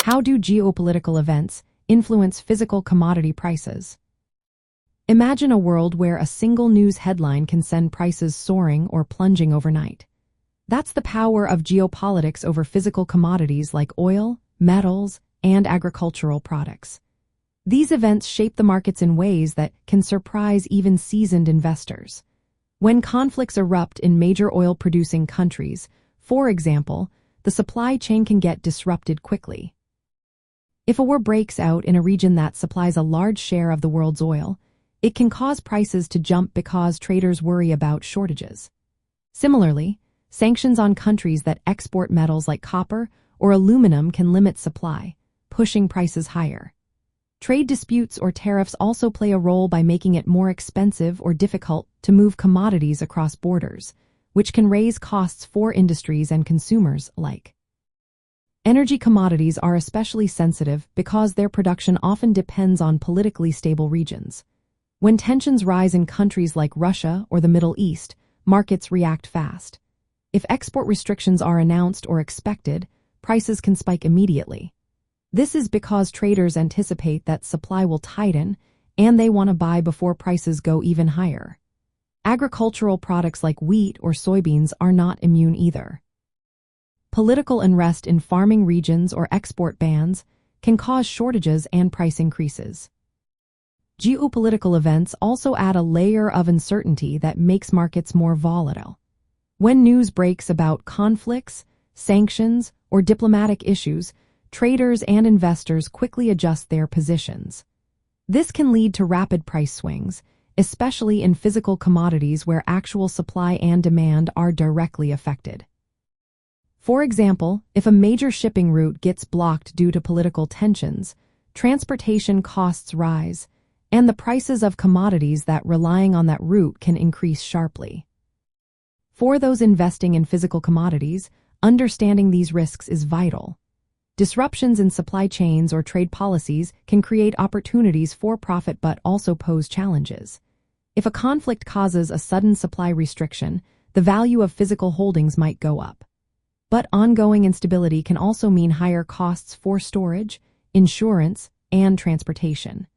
How do geopolitical events influence physical commodity prices? Imagine a world where a single news headline can send prices soaring or plunging overnight. That's the power of geopolitics over physical commodities like oil, metals, and agricultural products. These events shape the markets in ways that can surprise even seasoned investors. When conflicts erupt in major oil-producing countries, for example, the supply chain can get disrupted quickly. If a war breaks out in a region that supplies a large share of the world's oil, it can cause prices to jump because traders worry about shortages. Similarly, sanctions on countries that export metals like copper or aluminum can limit supply, pushing prices higher. Trade disputes or tariffs also play a role by making it more expensive or difficult to move commodities across borders, which can raise costs for industries and consumers alike. Energy commodities are especially sensitive because their production often depends on politically stable regions. When tensions rise in countries like Russia or the Middle East, markets react fast. If export restrictions are announced or expected, prices can spike immediately. This is because traders anticipate that supply will tighten, and they want to buy before prices go even higher. Agricultural products like wheat or soybeans are not immune either. Political unrest in farming regions or export bans can cause shortages and price increases. Geopolitical events also add a layer of uncertainty that makes markets more volatile. When news breaks about conflicts, sanctions, or diplomatic issues, traders and investors quickly adjust their positions. This can lead to rapid price swings, especially in physical commodities where actual supply and demand are directly affected. For example, if a major shipping route gets blocked due to political tensions, transportation costs rise, and the prices of commodities that relying on that route can increase sharply. For those investing in physical commodities, understanding these risks is vital. Disruptions in supply chains or trade policies can create opportunities for profit but also pose challenges. If a conflict causes a sudden supply restriction, the value of physical holdings might go up. But ongoing instability can also mean higher costs for storage, insurance, and transportation.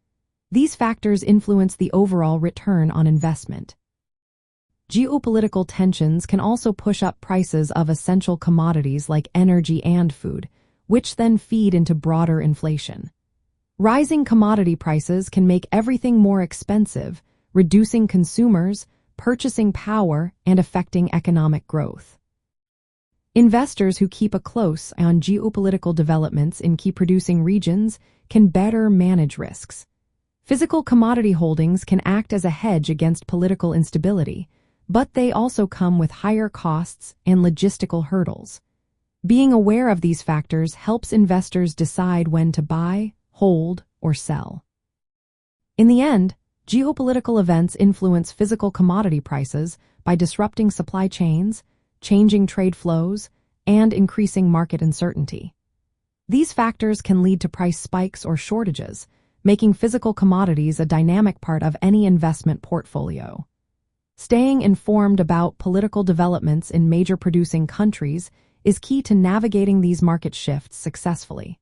These factors influence the overall return on investment. Geopolitical tensions can also push up prices of essential commodities like energy and food, which then feed into broader inflation. Rising commodity prices can make everything more expensive, reducing consumers' purchasing power and affecting economic growth. Investors who keep a close eye on geopolitical developments in key producing regions can better manage risks. Physical commodity holdings can act as a hedge against political instability, but they also come with higher costs and logistical hurdles. Being aware of these factors helps investors decide when to buy, hold, or sell. In the end, geopolitical events influence physical commodity prices by disrupting supply chains, changing trade flows, and increasing market uncertainty. These factors can lead to price spikes or shortages, making physical commodities a dynamic part of any investment portfolio. Staying informed about political developments in major producing countries is key to navigating these market shifts successfully.